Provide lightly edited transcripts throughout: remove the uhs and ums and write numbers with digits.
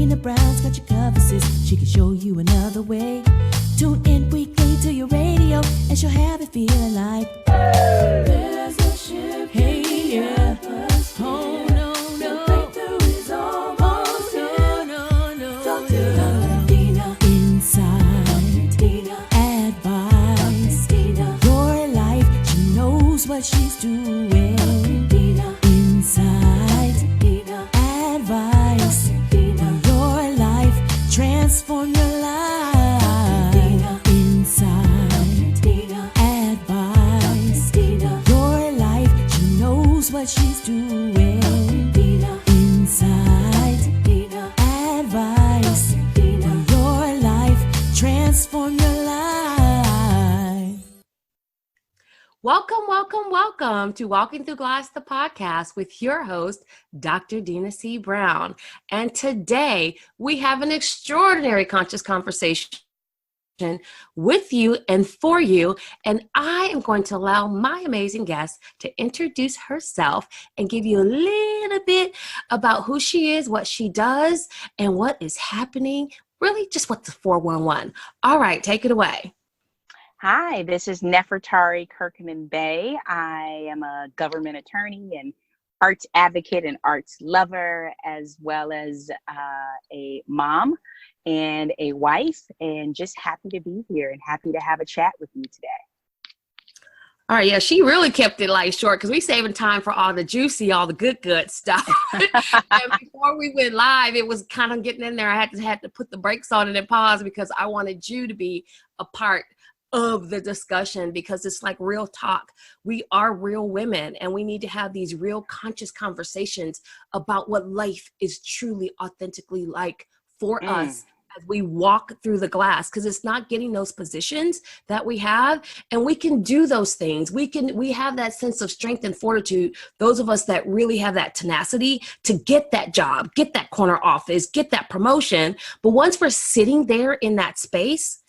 Dina Brown's got your cover, sis. She can show you another way. Tune in weekly to your radio, and she'll have it feeling like there's a shift. Hey, yeah. Oh, no, no. The breakthrough is almost here. No. Talk to Dr. Dina. Insight. Dina. Advice. Dina. Your life, she knows what she's doing. Dina. Insight. Dina. Advice. Dina. Your life, transform your life. What she's doing. Dina. Insight. Dina. Advice. Dina. Your life, transform your life. Welcome to Walking Through Glass, the podcast with your host, Dr. Dina C. Brown. And today we have an extraordinary conscious conversation with you and for you, and I am going to allow my amazing guest to introduce herself and give you a little bit about who she is, what she does, and what is happening, really just what's the 411. All right, take it away. Hi, this is Nefertari Kirkman-Bey. I am a government attorney and arts advocate and arts lover, as well as a mom and a wife, and just happy to be here and happy to have a chat with you today. All right, yeah, she really kept it like short because we saving time for all the juicy, all the good stuff. And before we went live, it was kind of getting in there. I had to put the brakes on it and pause because I wanted you to be a part of the discussion, because it's like real talk. We are real women, and we need to have these real conscious conversations about what life is truly authentically like for us as we walk through the glass, because it's not getting those positions that we have, and we can do those things. We have that sense of strength and fortitude, those of us that really have that tenacity to get that job, get that corner office, get that promotion. But once we're sitting there in that space,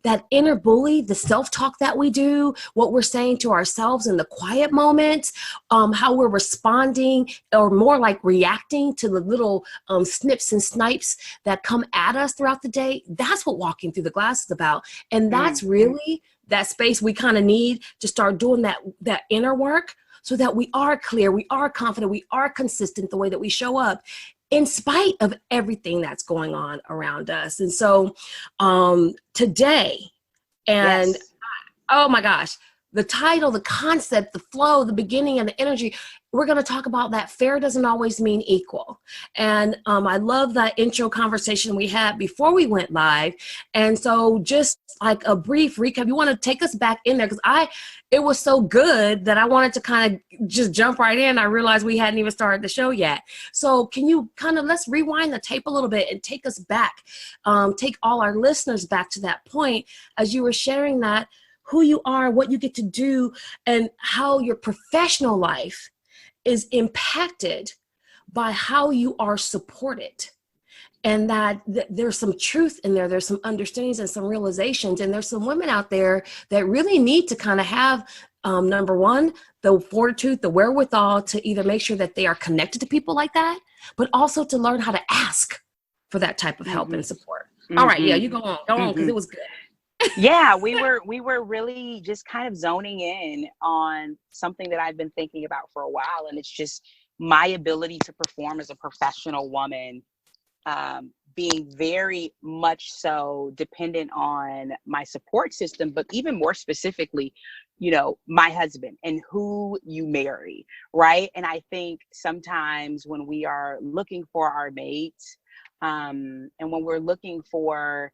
that inner bully, the self-talk that we do, what we're saying to ourselves in the quiet moments, how we're responding or more like reacting to the little snips and snipes that come at us throughout the day, that's what walking through the glass is about. And that's really that space we kind of need to start doing that inner work so that we are clear, we are confident, we are consistent the way that we show up, in spite of everything that's going on around us. And so today, and oh my gosh, the title, the concept, the flow, the beginning, and the energy, we're going to talk about that fair doesn't always mean equal. And I love that intro conversation we had before we went live. And so just like a brief recap, you want to take us back in there, because it was so good that I wanted to kind of just jump right in. I realized we hadn't even started the show yet. So can you let's rewind the tape a little bit and take us back, take all our listeners back to that point as you were sharing that, who you are, what you get to do, and how your professional life is impacted by how you are supported. And that there's some truth in there. There's some understandings and some realizations. And there's some women out there that really need to kind of have, number one, the fortitude, the wherewithal to either make sure that they are connected to people like that, but also to learn how to ask for that type of help and support. All right, yeah, you go on, because it was good. Yeah, we were really just kind of zoning in on something that I've been thinking about for a while, and it's just my ability to perform as a professional woman, being very much so dependent on my support system, but even more specifically, my husband and who you marry, right? And I think sometimes when we are looking for our mates, and when we're looking for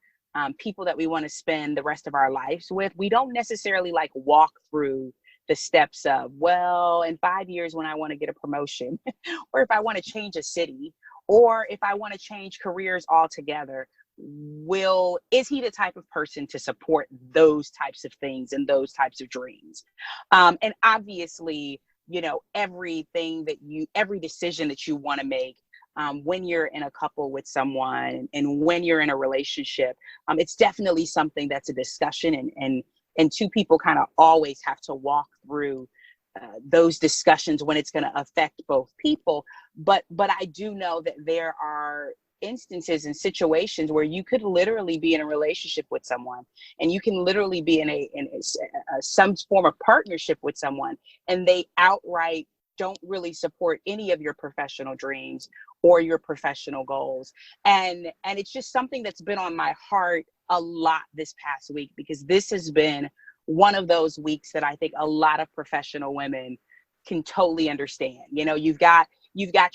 people that we want to spend the rest of our lives with, we don't necessarily walk through the steps of, well, in 5 years when I want to get a promotion, or if I want to change a city, or if I want to change careers altogether, is he the type of person to support those types of things and those types of dreams? And obviously, every decision that you want to make, when you're in a couple with someone and when you're in a relationship, it's definitely something that's a discussion, and two people kind of always have to walk through those discussions when it's going to affect both people. But I do know that there are instances and situations where you could literally be in a relationship with someone, and you can literally be in some form of partnership with someone, and they outright don't really support any of your professional dreams or your professional goals. And it's just something that's been on my heart a lot this past week, because this has been one of those weeks that I think a lot of professional women can totally understand. You know, you've got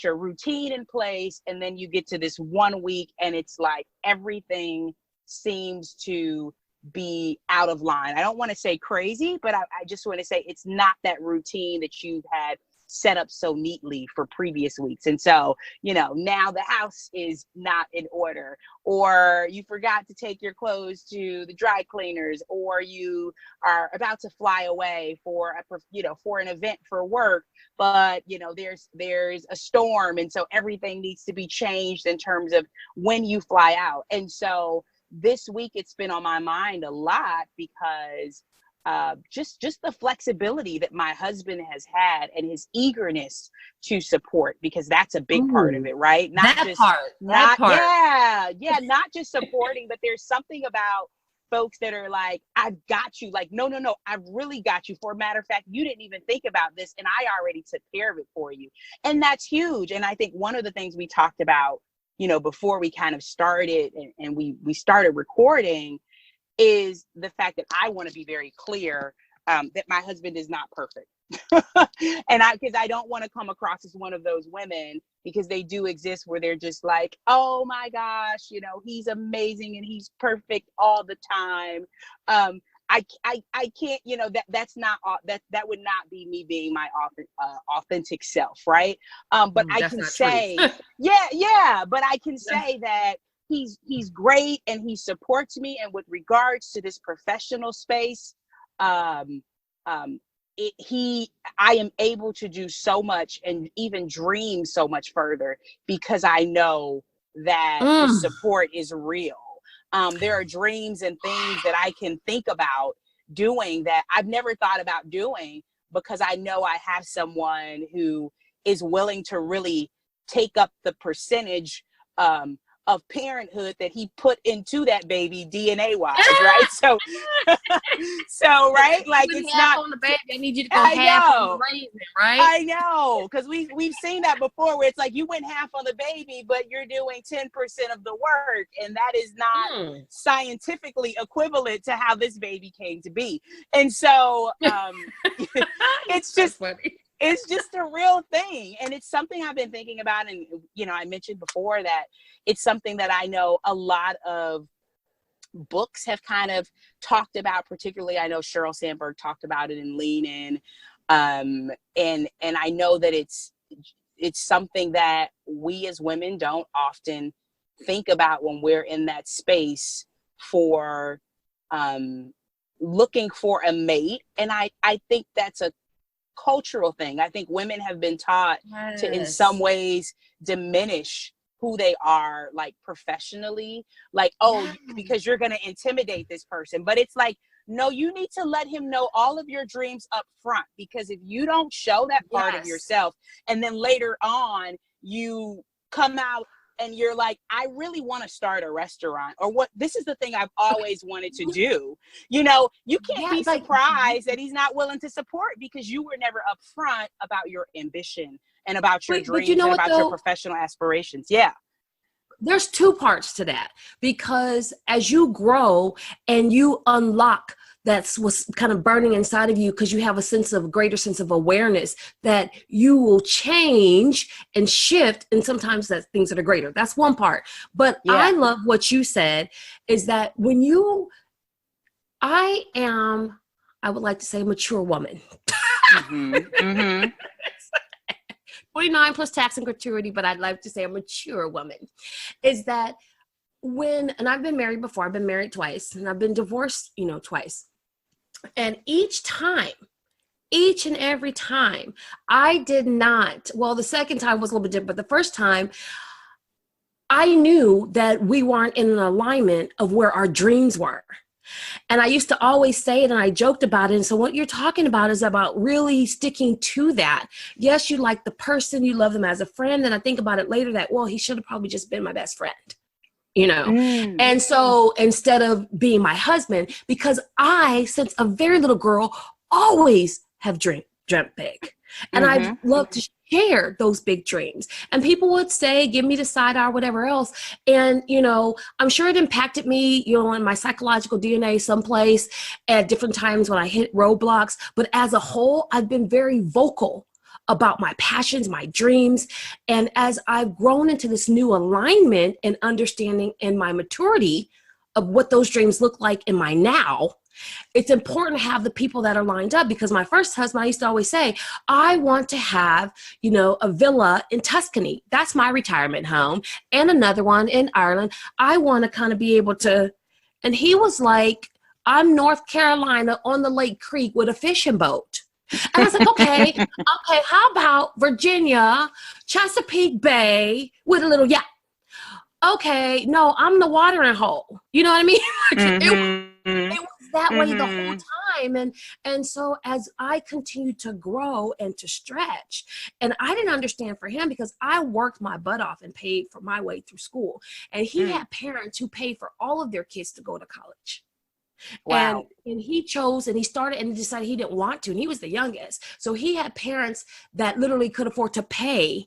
your routine in place, and then you get to this 1 week and it's like everything seems to be out of line. I don't want to say crazy, but I just want to say it's not that routine that you've had set up so neatly for previous weeks. And so, you know, now the house is not in order, or you forgot to take your clothes to the dry cleaners, or you are about to fly away for an event for work, but you know, there's a storm, and so everything needs to be changed in terms of when you fly out. And so this week it's been on my mind a lot, because just the flexibility that my husband has had, and his eagerness to support, because that's a big part of it, right? Not just supporting, but there's something about folks that are like, I've got you. Like, no, I've really got you. For a matter of fact, you didn't even think about this, and I already took care of it for you. And that's huge. And I think one of the things we talked about, you know, before we kind of started and we started recording, is the fact that I want to be very clear that my husband is not perfect. And because I don't want to come across as one of those women, because they do exist, where they're just like, oh my gosh, you know, he's amazing and he's perfect all the time. I can't, you know, that's not that would not be me being my authentic self, right? But I can say, but I can say that he's great, and he supports me. And with regards to this professional space, I am able to do so much, and even dream so much further, because I know that the support is real. There are dreams and things that I can think about doing that I've never thought about doing, because I know I have someone who is willing to really take up the percentage of parenthood that he put into that baby DNA wise, right? So right, like, it's not on the baby. I need you to go half on the raising, right? I know, because we've seen that before, where it's like you went half on the baby, but you're doing 10% of the work, and that is not scientifically equivalent to how this baby came to be. And so it's just funny. It's just a real thing. And it's something I've been thinking about. And, you know, I mentioned before that it's something that I know a lot of books have kind of talked about. Particularly, I know Sheryl Sandberg talked about it in Lean In. And I know that it's something that we as women don't often think about when we're in that space for looking for a mate. And I think that's a cultural thing. I think women have been taught to, in some ways, diminish who they are, like professionally, like, because you're going to intimidate this person. But it's like, no, you need to let him know all of your dreams up front, because if you don't show that part of yourself, and then later on you come out and you're like, I really want to start a restaurant, or what, this is the thing I've always wanted to do. You know, you can't be surprised that he's not willing to support, because you were never upfront about your ambition and about your dreams, and about your professional aspirations. Yeah. There's two parts to that, because as you grow and you unlock that's what's kind of burning inside of you, because you have a greater sense of awareness that you will change and shift, and sometimes that's things that are greater. That's one part. But I love what you said, is that when I would like to say, a mature woman. 49 plus tax and gratuity, but I'd like to say a mature woman, is that and I've been married before, I've been married twice, and I've been divorced, twice. And each and every time, I did not, well, the second time was a little bit different, but the first time, I knew that we weren't in an alignment of where our dreams were. And I used to always say it, and I joked about it. And so what you're talking about is about really sticking to that. Yes, you like the person, you love them as a friend. And I think about it later that, well, he should have probably just been my best friend, you know? And so instead of being my husband, because I, since a very little girl, always have dreamt big. And I've loved to share those big dreams. And people would say, give me the side eye or whatever else. And, you know, I'm sure it impacted me, you know, in my psychological DNA someplace at different times when I hit roadblocks. But as a whole, I've been very vocal about my passions, my dreams. And as I've grown into this new alignment and understanding and my maturity of what those dreams look like in my now, it's important to have the people that are lined up, because my first husband, I used to always say, I want to have, you know, a villa in Tuscany. That's my retirement home, and another one in Ireland. I want to kind of be able to, and he was like, I'm North Carolina on the Lake Creek with a fishing boat. And I was like, okay, how about Virginia, Chesapeake Bay with a little yacht? Okay, no, I'm the watering hole. You know what I mean? It was that way the whole time. And so as I continued to grow and to stretch, and I didn't understand for him because I worked my butt off and paid for my way through school. And he had parents who paid for all of their kids to go to college. Wow. And he chose, and he started and decided he didn't want to. And he was the youngest. So he had parents that literally could afford to pay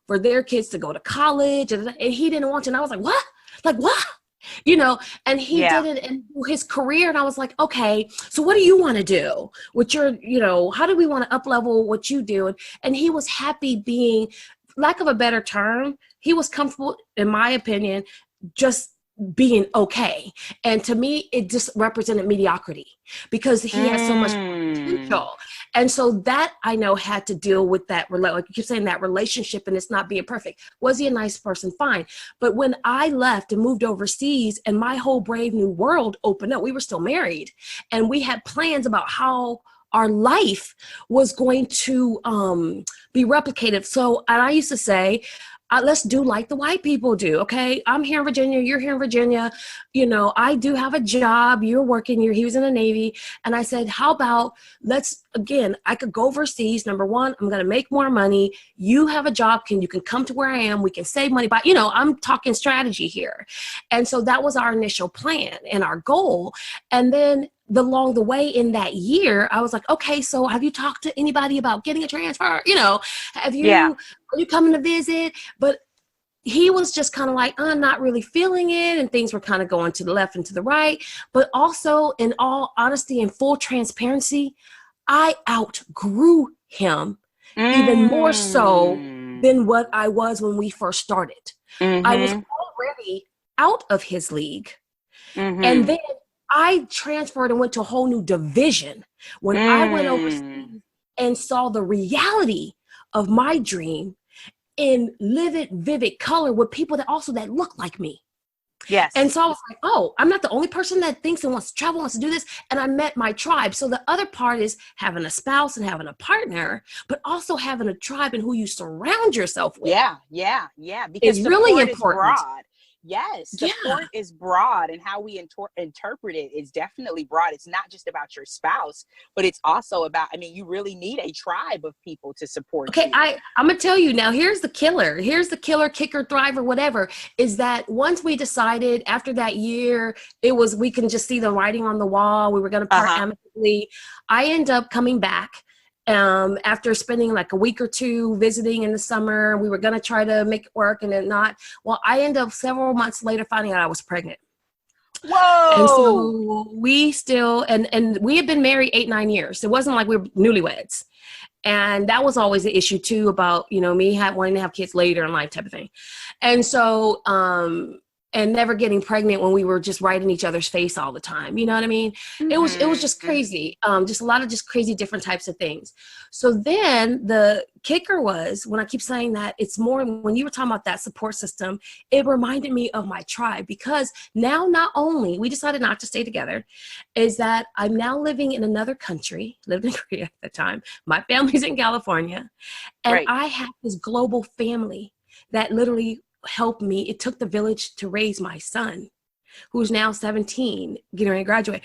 for their kids to go to college, and he didn't want to. And I was like, what? Like, what? You know, and he did it in his career. And I was like, okay, so what do you want to do with your, you know, how do we want to up level what you do? And he was happy being, lack of a better term, he was comfortable, in my opinion, just being okay. And to me, it just represented mediocrity because he has so much potential. And so that I know had to deal with that, like you keep saying, that relationship, and it's not being perfect. Was he a nice person? Fine. But when I left and moved overseas and my whole brave new world opened up, we were still married and we had plans about how our life was going to be replicated. So, and I used to say, let's do like the white people do. Okay. I'm here in Virginia. You're here in Virginia. You know, I do have a job. You're working. He was in the Navy. And I said, how about I could go overseas. Number one, I'm going to make more money. You have a job. You can come to where I am. We can save money. But, you know, I'm talking strategy here. And so that was our initial plan and our goal. And then along the way in that year, I was like, okay, so have you talked to anybody about getting a transfer? You know, are you coming to visit? But he was just kind of like, I'm not really feeling it. And things were kind of going to the left and to the right. But also, in all honesty and full transparency, I outgrew him even more so than what I was when we first started. I was already out of his league. And then I transferred and went to a whole new division when I went overseas and saw the reality of my dream in vivid color with people that look like me. Yes. And so I was like, oh, I'm not the only person that thinks and wants to travel, wants to do this. And I met my tribe. So the other part is having a spouse and having a partner, but also having a tribe and who you surround yourself with. Yeah. Because it's really important. Yes, support is broad, and how we interpret it is definitely broad. It's not just about your spouse, but it's also about, I mean, you really need a tribe of people to support you. I'm going to tell you now, here's the killer, kicker, thriver, whatever, is that once we decided after that year, we can just see the writing on the wall. We were going to part amicably. I end up coming back. After spending like a week or two visiting in the summer, we were going to try to make it work and then not. Well, I ended up several months later finding out I was pregnant. Whoa. And so we still, and we had been married 8-9 years. It wasn't like we were newlyweds. And that was always the issue too about, you know, me wanting to have kids later in life type of thing. And so, and never getting pregnant when we were just right in each other's face all the time. You know what I mean? It was just crazy. Just a lot of just crazy different types of things. So then the kicker was, when I keep saying that, it's more when you were talking about that support system, it reminded me of my tribe, because now not only we decided not to stay together, is that I'm now living in another country, lived in Korea at the time. My family's in California, and I have this global family that literally helped me. It took the village to raise my son. who's now 17, getting ready to graduate.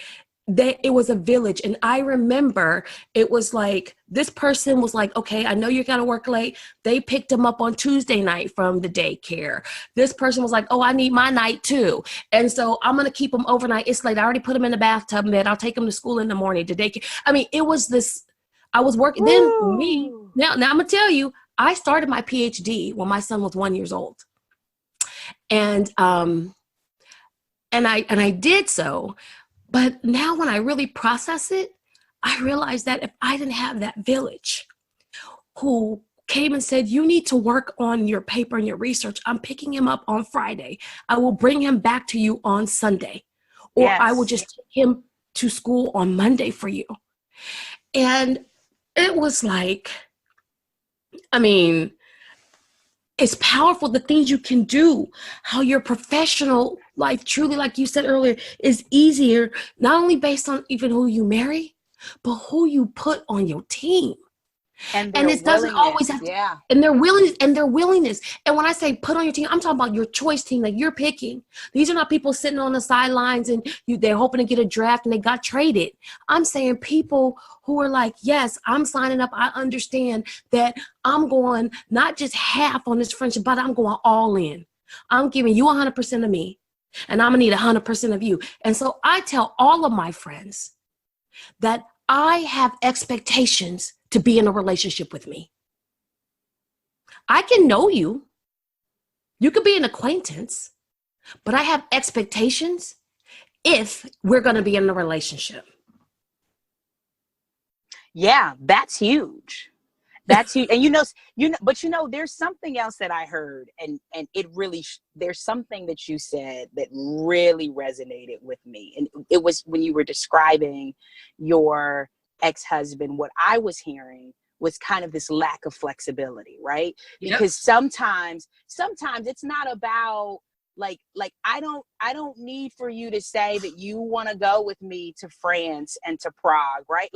It was a village. And I remember it was like, this person was like, okay, I know you're going to work late. They picked him up on Tuesday night from the daycare. This person was like, oh, I need my night too. And so I'm going to keep him overnight. It's late. I already put him in the bathtub bed. I'll take him to school in the morning to daycare. I mean, it was this, I was working. Then me, now I'm going to tell you, I started my PhD when my son was 1 year old. And I did so. But now when I really process it, I realized that if I didn't have that village who came and said, you need to work on your paper and your research, I'm picking him up on Friday. I will bring him back to you on Sunday. Or Yes. I will just take him to school on Monday for you. And it was like, I mean, it's powerful, the things you can do, how your professional life truly, like you said earlier, is easier, not only based on even who you marry, but who you put on your team. And it doesn't always have to, and their willingness. And when I say put on your team, I'm talking about your choice team that you're picking. These are not people sitting on the sidelines and they're hoping to get a draft and they got traded. I'm saying people who are like, yes, I'm signing up. I understand that I'm going not just half on this friendship, but I'm going all in. I'm giving you 100% of me, and I'm gonna need 100% of you. And so I tell all of my friends that I have expectations to be in a relationship with me. I can know you. You could be an acquaintance, but I have expectations if we're going to be in a relationship. Yeah, that's huge. That's huge. And but there's something else that I heard, and it really, there's something that you said that really resonated with me. And it was when you were describing your ex-husband, what I was hearing was kind of this lack of flexibility, right? Yep. Because sometimes it's not about like I don't need for you to say that you want to go with me to France and to Prague, right?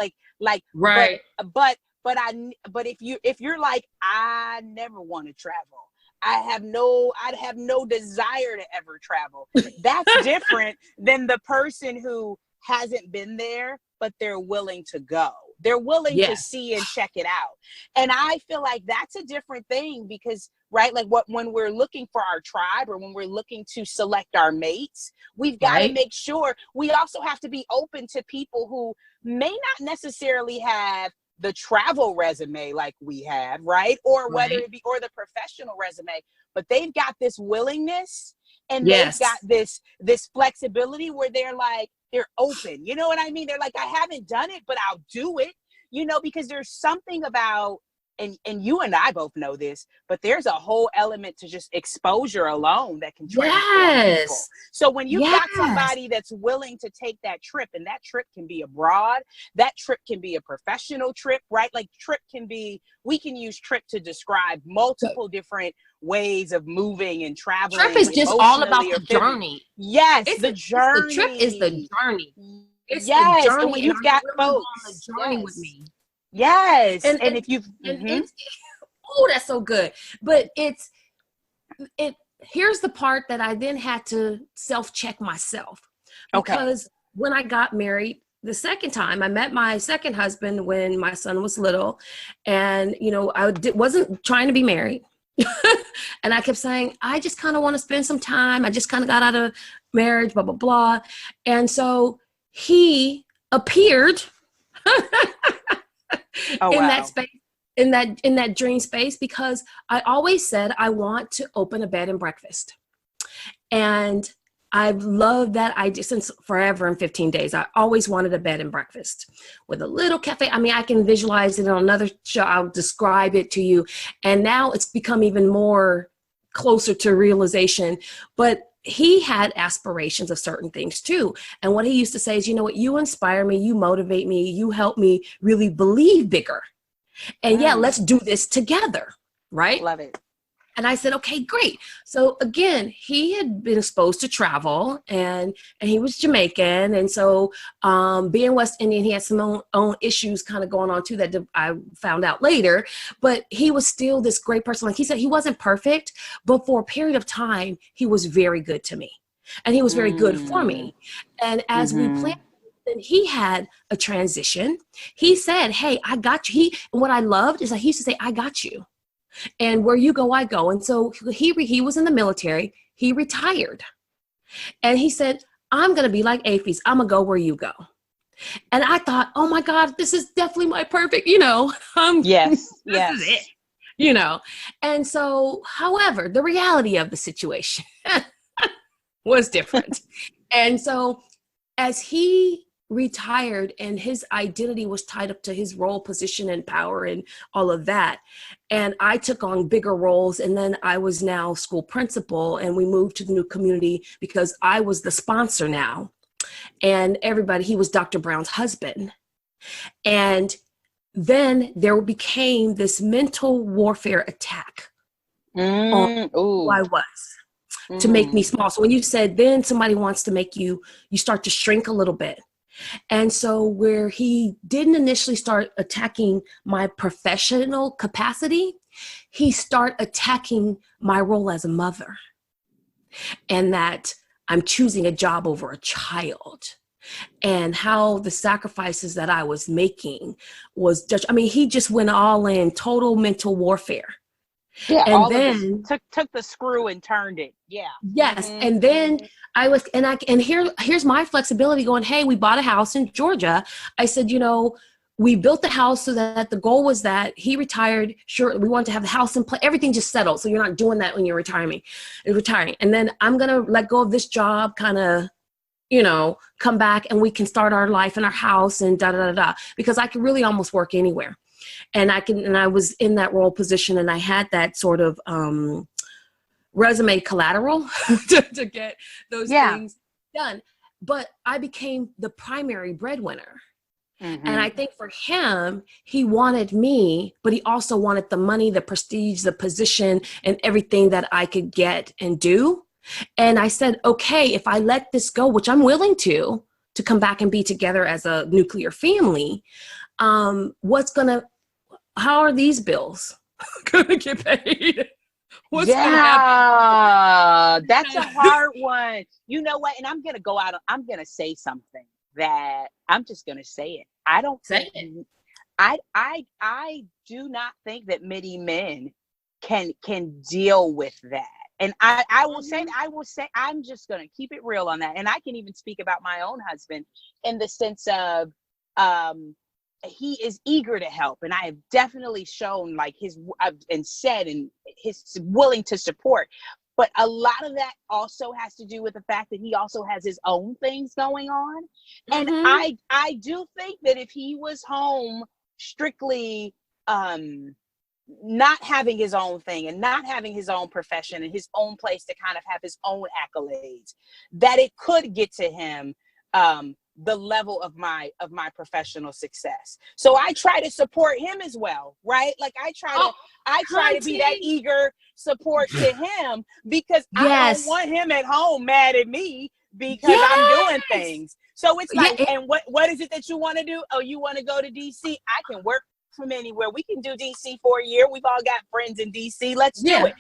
Right. But if you're like, I never want to travel, I'd have no desire to ever travel. That's different than the person who hasn't been there, but they're willing to go. They're willing to see and check it out. And I feel like that's a different thing because, right, like when we're looking for our tribe or when we're looking to select our mates, we've got to make sure we also have to be open to people who may not necessarily have the travel resume like we have, right? Or whether it be, or the professional resume, but they've got this willingness and they've got this flexibility where they're open. You know what I mean? They're like, I haven't done it, but I'll do it, because there's something about, and you and I both know this, but there's a whole element to just exposure alone that can transform people. So when you've got somebody that's willing to take that trip, and that trip can be abroad, that trip can be a professional trip, right? Like we can use trip to describe multiple different ways of moving and traveling. Trip is just all about the journey. Yes, the journey. The trip is the journey. It's the journey. And when you've got folks on the journey with me. Yes. And if you've oh, that's so good. But here's the part that I then had to self-check myself. Because when I got married the second time, I met my second husband when my son was little, and I wasn't trying to be married. And I kept saying, I just kind of want to spend some time. I just kind of got out of marriage, blah, blah, blah. And so he appeared that space, in that dream space, because I always said I want to open a bed and breakfast. And I've loved that idea since forever. In 15 days, I always wanted a bed and breakfast with a little cafe. I mean, I can visualize it on another show. I'll describe it to you. And now it's become even more closer to realization. But he had aspirations of certain things too. And what he used to say is, you know what, you inspire me, you motivate me, you help me really believe bigger. And let's do this together. Right? Love it. And I said, okay, great. So again, he had been exposed to travel, and he was Jamaican. And so being West Indian, he had some own issues kind of going on too that I found out later. But he was still this great person. Like he said, he wasn't perfect, but for a period of time, he was very good to me. and he was very good for me. And as we Mm-hmm. planned, then he had a transition. He said, "Hey, I got you." And what I loved is that he used to say, "I got you. And where you go, I go." And so he was in the military. He retired. And he said, "I'm going to be like Aphies. I'm going to go where you go." And I thought, oh my God, this is definitely my perfect, Yes. this is it, And so, however, the reality of the situation was different. And so as he retired and his identity was tied up to his role, position, and power and all of that, and I took on bigger roles, and then I was now school principal, and we moved to the new community because I was the sponsor now. And he was Dr. Brown's husband. And then there became this mental warfare attack on who I was to make me small. So when you said, then somebody wants to make you start to shrink a little bit. And so where he didn't initially start attacking my professional capacity, he started attacking my role as a mother, and that I'm choosing a job over a child, and how the sacrifices that I was making was just, he just went all in, total mental warfare. Yeah, and all then of this took the screw and turned it. Yeah. Yes. And then here's my flexibility going, hey, we bought a house in Georgia. I said, we built the house so that the goal was that he retired. Sure, we wanted to have the house in place, everything just settled. So you're not doing that when you're retiring. And then I'm going to let go of this job, kind of, come back, and we can start our life in our house and because I could really almost work anywhere. And I was in that role position, and I had that sort of resume collateral to get those things done. But I became the primary breadwinner. And I think for him, he wanted me, but he also wanted the money, the prestige, the position, and everything that I could get and do. And I said, okay, if I let this go, which I'm willing to come back and be together as a nuclear family, how are these bills going to get paid? What's gonna happen? That's a hard one. You know what? And I'm going to go out. I'm going to say something that I'm just going to say it. I don't say think it. I do not think that many men can deal with that. And I will say, I'm just going to keep it real on that. And I can even speak about my own husband in the sense of, he is eager to help. And I have definitely shown his willing to support. But a lot of that also has to do with the fact that he also has his own things going on. And I do think that if he was home strictly, not having his own thing and not having his own profession and his own place to kind of have his own accolades, that it could get to him, the level of my professional success. So I try to support him as well, right? I try to be that eager support to him, because I don't want him at home mad at me because I'm doing things. So it's and what is it that you want to do? Oh, you want to go to DC? I can work from anywhere. We can do DC for a year. We've all got friends in DC. Let's do it.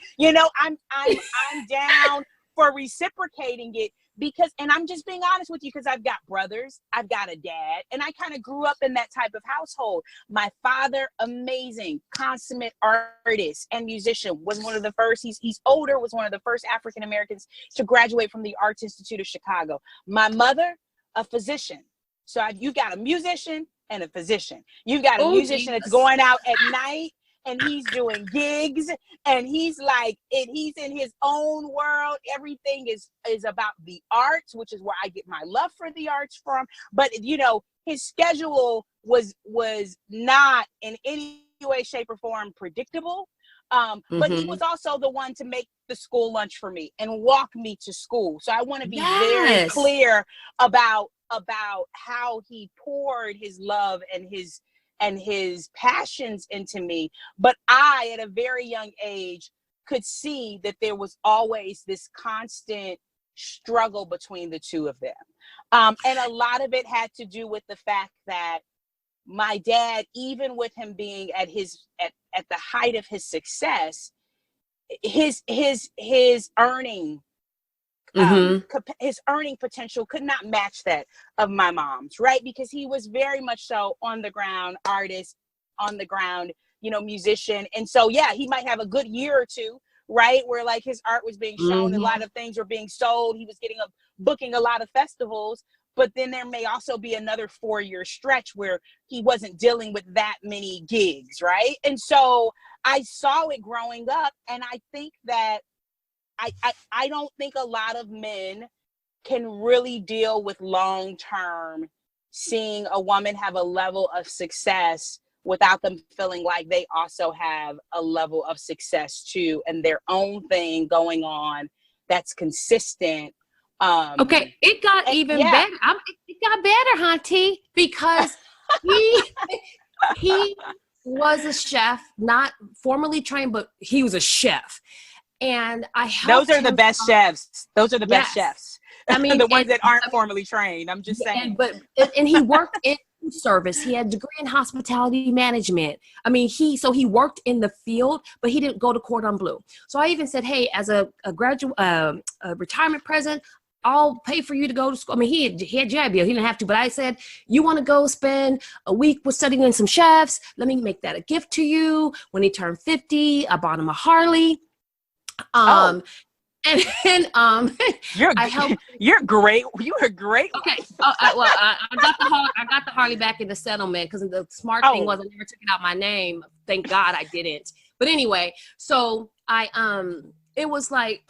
I'm down for reciprocating it. Because, and I'm just being honest with you, because I've got brothers, I've got a dad, and I kind of grew up in that type of household. My father, amazing, consummate artist and musician, was one of the first, he's older, was one of the first African Americans to graduate from the Arts Institute of Chicago. My mother, a physician. So you've got a musician and a physician. You've got a musician that's going out at night, and he's doing gigs, and he's in his own world. Everything is about the arts, which is where I get my love for the arts from. But his schedule was not in any way, shape, or form predictable. But he was also the one to make the school lunch for me and walk me to school. So I want to be very clear about how he poured his love and his passions into me. But I, at a very young age, could see that there was always this constant struggle between the two of them. And a lot of it had to do with the fact that my dad, even with him being at the height of his success, his earning his earning potential could not match that of my mom's, right? Because he was very much so on the ground artist, on the ground, musician. And so, yeah, he might have a good year or two, right? Where like his art was being shown, a lot of things were being sold. He was booking a lot of festivals, but then there may also be another 4-year stretch where he wasn't dealing with that many gigs, right? And so I saw it growing up, and I think that I don't think a lot of men can really deal with long-term seeing a woman have a level of success without them feeling like they also have a level of success too, and their own thing going on that's consistent. Okay, it got even better. It got better, Hunty, because he was a chef, not formally trained, but he was a chef. And I helped Those are the best chefs. Those are the best chefs. I mean, the ones that aren't formally trained. I'm just saying. And he worked in service. He had a degree in hospitality management. I mean, he worked in the field, but he didn't go to Cordon Bleu. So I even said, hey, as a graduate, a retirement present, I'll pay for you to go to school. I mean, he had JIB, he didn't have to, but I said, you want to go spend a week with studying in some chefs? Let me make that a gift to you. When he turned 50, I bought him a Harley. And you're great. You were great. Okay. I got the Harley back in the settlement because the smart thing was I never took it out my name. Thank God I didn't. But anyway, so it was like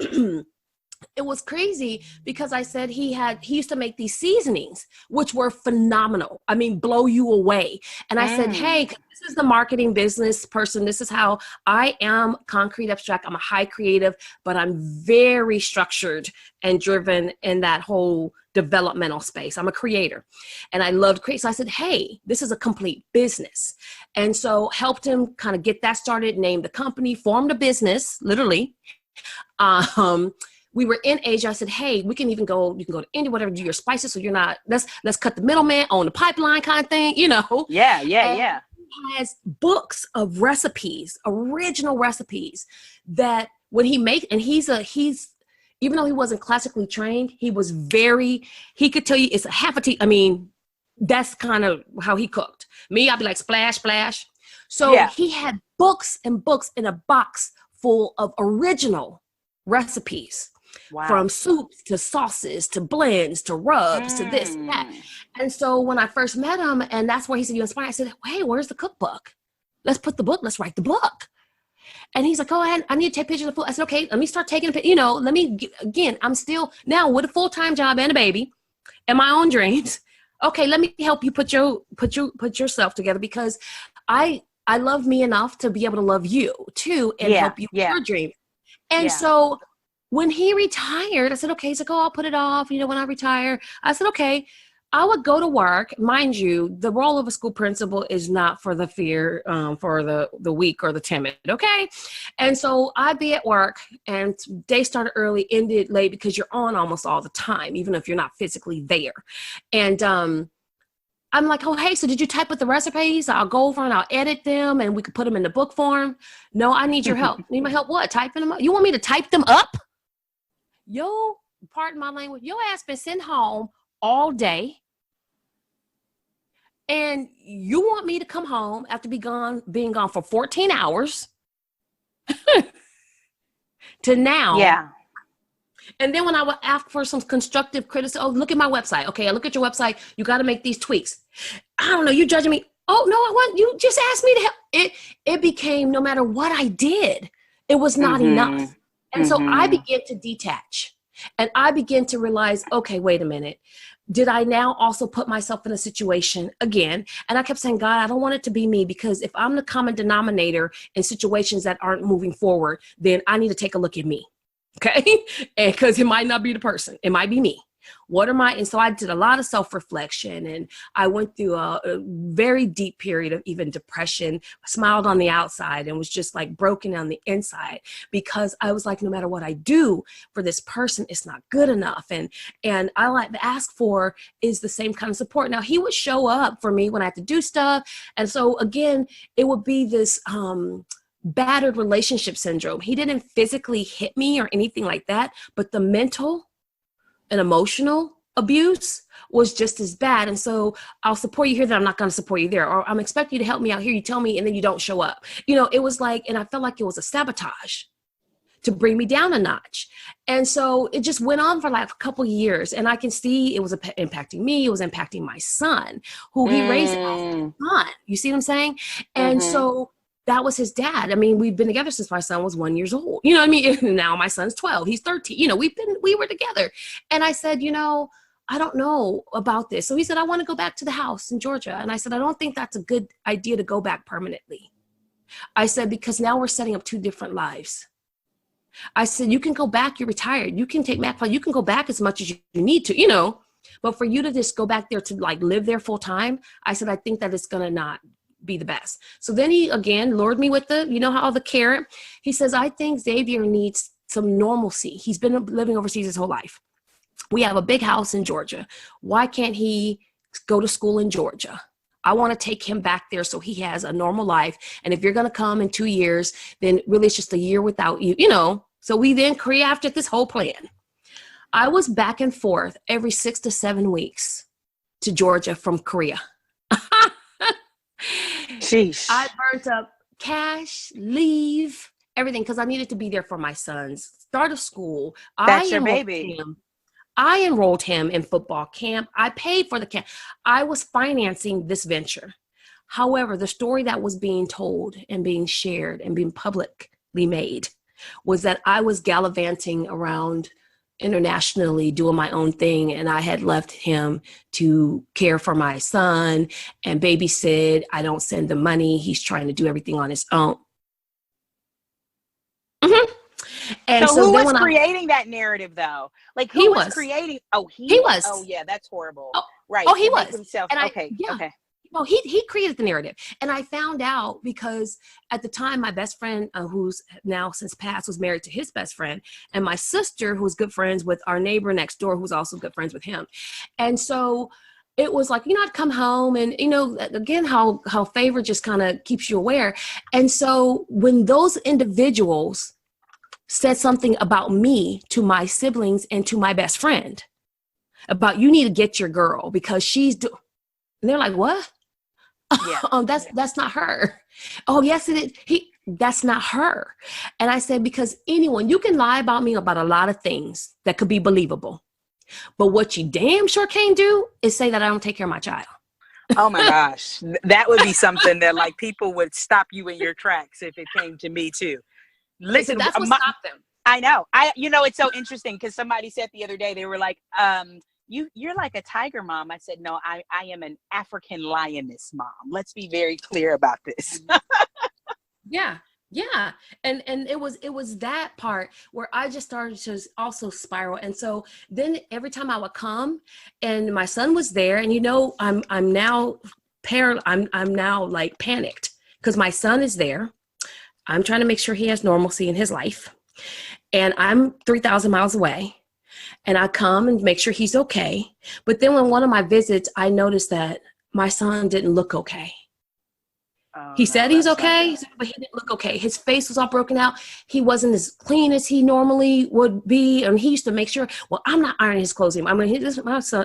it was crazy because I said he used to make these seasonings, which were phenomenal. I mean, blow you away. And I said, hey, this is the marketing business person. This is how I am concrete abstract. I'm a high creative, but I'm very structured and driven in that whole developmental space. I'm a creator and I love to create. So I said, hey, this is a complete business. And so helped him kind of get that started, named the company, formed a business, literally. We were in Asia. I said, hey, you can go to India, whatever, do your spices. So you're not, let's cut the middleman, own the pipeline kind of thing, Yeah. He has books of recipes, original recipes that when he makes, and he's even though he wasn't classically trained, he could tell you it's a half a tea. I mean, that's kind of how he cooked. Me, I'd be like, splash, splash. So he had books and books in a box full of original recipes. Wow. From soups to sauces to blends to rubs to this and that. And so when I first met him, and that's where he said, you inspired, I said, hey, where's the cookbook? Let's write the book. And he's like, go ahead, I need to take pictures of food. I said, okay, let me start taking I'm still now with a full-time job and a baby and my own dreams. Okay, let me help you put yourself together because I love me enough to be able to love you too and help you with your dream. And so when he retired, I said, okay. He's like, I'll put it off. When I retire, I said, okay, I would go to work. Mind you, the role of a school principal is not for the fear, for the weak or the timid. Okay. And so I'd be at work and day started early, ended late because you're on almost all the time, even if you're not physically there. And, I'm like, oh, hey, so did you type up the recipes? I'll go over and I'll edit them and we could put them in the book form. No, I need your help. Need my help what? Typing them up? You want me to type them up? Pardon my language, your ass been sent home all day. And you want me to come home after being gone for 14 hours to now. Yeah. And then when I would ask for some constructive criticism, look at my website. Okay, I look at your website. You got to make these tweaks. I don't know. You judging me. Oh, no, I want you just asked me to help. It became no matter what I did, it was not enough. And so I began to detach and I began to realize, okay, wait a minute. Did I now also put myself in a situation again? And I kept saying, God, I don't want it to be me because if I'm the common denominator in situations that aren't moving forward, then I need to take a look at me. Okay. And because it might not be the person, it might be me. And so I did a lot of self-reflection and I went through a very deep period of even depression, smiled on the outside and was just like broken on the inside because I was like, no matter what I do for this person, it's not good enough. And I like to ask for is the same kind of support. Now he would show up for me when I had to do stuff. And so again, it would be this, battered relationship syndrome. He didn't physically hit me or anything like that, but the mental and emotional abuse was just as bad. And so I'll support you here, then I'm not going to support you there. Or I'm expecting you to help me out here. You tell me, and then you don't show up. It was like, and I felt like it was a sabotage to bring me down a notch. And so it just went on for like a couple of years. And I can see it was impacting me. It was impacting my son, who he raised as a son. You see what I'm saying? And so that was his dad. I mean, we've been together since my son was 1 year old. You know what I mean? And now my son's 12. He's 13. We were together. And I said, I don't know about this. So he said, I want to go back to the house in Georgia. And I said, I don't think that's a good idea to go back permanently. I said, because now we're setting up two different lives. I said, you can go back, you're retired. You can take back, you can go back as much as you need to, but for you to just go back there to like live there full time, I said, I think that it's going to not be the best. So then he again lured me with how the carrot. He says, I think Xavier needs some normalcy. He's been living overseas his whole life. We have a big house in Georgia. Why can't he go to school in Georgia? I want to take him back there so he has a normal life. And if you're going to come in 2 years, then really it's just a year without you, So we then crafted this whole plan. I was back and forth every 6 to 7 weeks to Georgia from Korea. Sheesh. I burnt up cash, leave, everything, because I needed to be there for my son's start of school. That's your baby. I enrolled him in football camp. I paid for the camp. I was financing this venture. However, the story that was being told and being shared and being publicly made was that I was gallivanting around internationally doing my own thing, and I had left him to care for my son and babysit. I don't send the money. He's trying to do everything on his own. And so who was creating that narrative though? Like who was creating? Oh, he was. Oh yeah, that's horrible. Right. Oh, he was. Himself. And okay. Okay. Well, he created the narrative. And I found out because at the time, my best friend, who's now since passed, was married to his best friend. And my sister, who was good friends with our neighbor next door, who's also good friends with him. And so it was like, I'd come home and, again, how favor just kind of keeps you aware. And so when those individuals said something about me to my siblings and to my best friend about, you need to get your girl because she's and they're like, what? Yeah. That's not her. Oh, yes, it is. That's not her. And I said, because you can lie about me about a lot of things that could be believable. But what you damn sure can't do is say that I don't take care of my child. Oh my gosh. That would be something that like people would stop you in your tracks if it came to me too. Listen, that's what stopped them. I know. It's so interesting because somebody said the other day, they were like, you're like a tiger mom. I said, no, I am an African lioness mom. Let's be very clear about this. Yeah. Yeah. And it was that part where I just started to also spiral. And so then every time I would come and my son was there and, I'm now I'm now like panicked because my son is there. I'm trying to make sure he has normalcy in his life. And I'm 3,000 miles away. And I come and make sure he's okay. But then when one of my visits, I noticed that my son didn't look okay. He said he's okay, but he didn't look okay. His face was all broken out. He wasn't as clean as he normally would be. And he used to make sure, I'm not ironing his clothes anymore. I mean,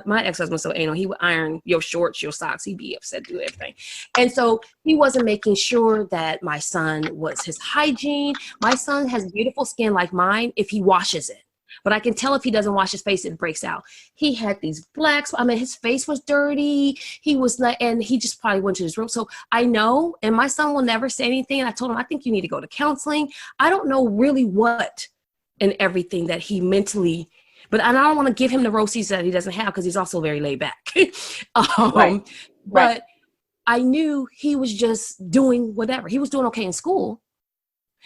my ex-husband was so anal. He would iron your shorts, your socks. He'd be upset, do everything. And so he wasn't making sure that my son was his hygiene. My son has beautiful skin like mine if he washes it. But I can tell if he doesn't wash his face, it breaks out. He had these blacks. I mean, his face was dirty. He was like, and he just probably went to his room. So I know, and my son will never say anything. And I told him, I think you need to go to counseling. I don't know really what and everything that he mentally, but I don't want to give him the roses that he doesn't have because he's also very laid back. Right. But I knew he was just doing whatever. He was doing okay in school.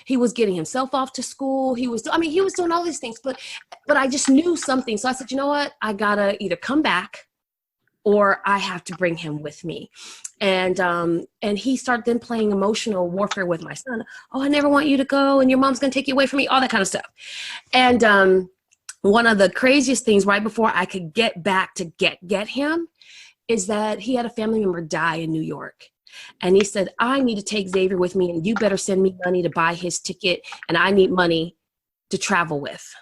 He was getting himself off to school. He was doing all these things, but I just knew something. So I said, you know what? I gotta either come back or I have to bring him with me. And he started then playing emotional warfare with my son. Oh, I never want you to go. And your mom's going to take you away from me, all that kind of stuff. And one of the craziest things right before I could get back to get him is that he had a family member die in New York. And he said, I need to take Xavier with me and you better send me money to buy his ticket. And I need money to travel with.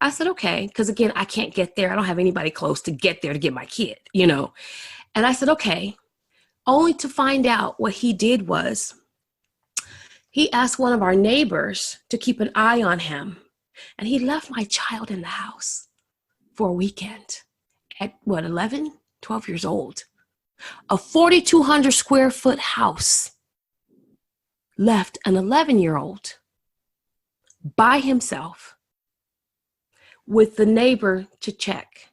I said, okay, because again, I can't get there. I don't have anybody close to get there to get my kid, you know. And I said, okay, only to find out what he did was he asked one of our neighbors to keep an eye on him. And he left my child in the house for a weekend at what, 11, 12 years old. A 4,200 square foot house left an 11-year-old by himself with the neighbor to check.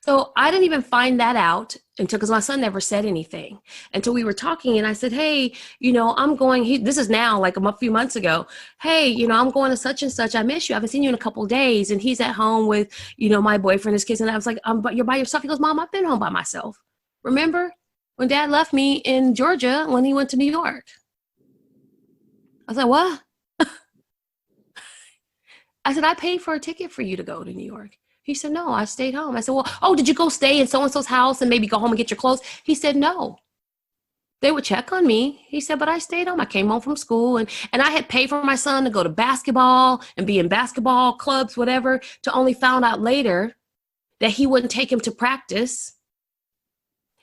So I didn't even find that out until, because my son never said anything until we were talking. And I said, hey, you know, I'm going, this is now like a few months ago. Hey, you know, I'm going to such and such. I miss you. I haven't seen you in a couple of days. And he's at home with, you know, my boyfriend, his kids. And I was like, but you're by yourself. He goes, Mom, I've been home by myself. Remember when Dad left me in Georgia when he went to New York? I was like, what? I said, I paid for a ticket for you to go to New York. He said, no, I stayed home. I said, well, oh, did you go stay in so-and-so's house and maybe go home and get your clothes? He said, no. They would check on me. He said, but I stayed home. I came home from school and I had paid for my son to go to basketball and be in basketball clubs, whatever, to only found out later that he wouldn't take him to practice.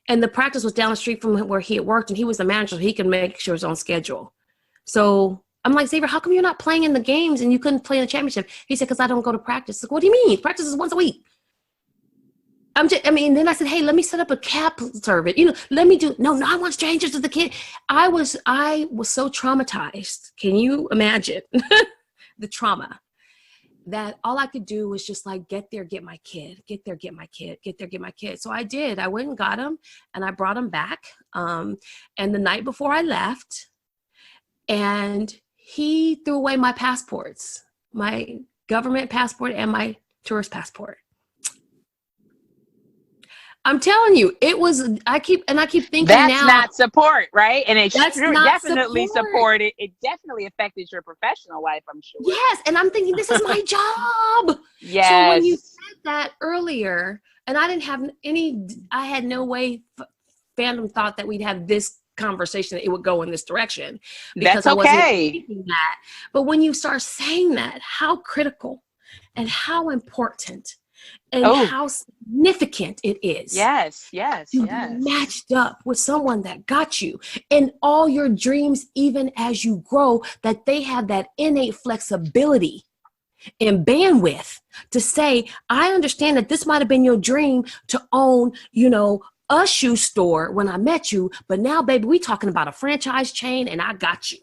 And the practice was down the street from where he had worked, and he was the manager, so he could make sure it was on schedule. So I'm like, Xavier, how come you're not playing in the games and you couldn't play in the championship? He said, because I don't go to practice. Like, what do you mean? Practice is once a week. Then I said, hey, let me set up a cap service. You know, let me do, no, I want strangers to the kid. I was so traumatized. Can you imagine the trauma that all I could do was just like, get there, get my kid, get there, get my kid, get there, get my kid. So I did. I went and got him and I brought him back. And the night before I left, and he threw away my passports, my government passport and my tourist passport. I'm telling you, it was, I keep thinking that's now. That's not support, right? And it's definitely support. It definitely affected your professional life, I'm sure. Yes. And I'm thinking, this is my job. Yes. So when you said that earlier, and I didn't have I had no way, fandom thought that we'd have this conversation, that it would go in this direction. Because that's okay. I wasn't thinking that. But when you start saying that, how critical and how important and how significant it is. Yes. To be matched up with someone that got you in all your dreams, even as you grow, that they have that innate flexibility and bandwidth to say, I understand that this might have been your dream to own, you know, a shoe store when I met you, but now, baby, we talking about a franchise chain and I got you.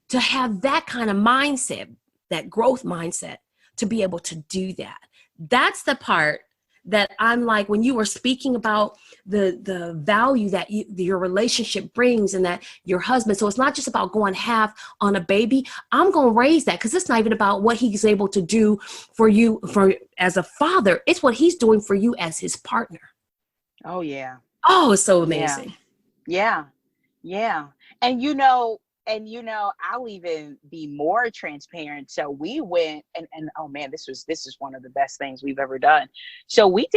To have that kind of mindset, that growth mindset, to be able to do that. That's the part that I'm like, when you were speaking about the value that your relationship brings and that your husband, so it's not just about going half on a baby. I'm going to raise that, because it's not even about what he's able to do for you as a father. It's what he's doing for you as his partner. Oh, yeah. Oh, it's so amazing. Yeah. And you know, I'll even be more transparent. So we went and oh man, this is one of the best things we've ever done. So we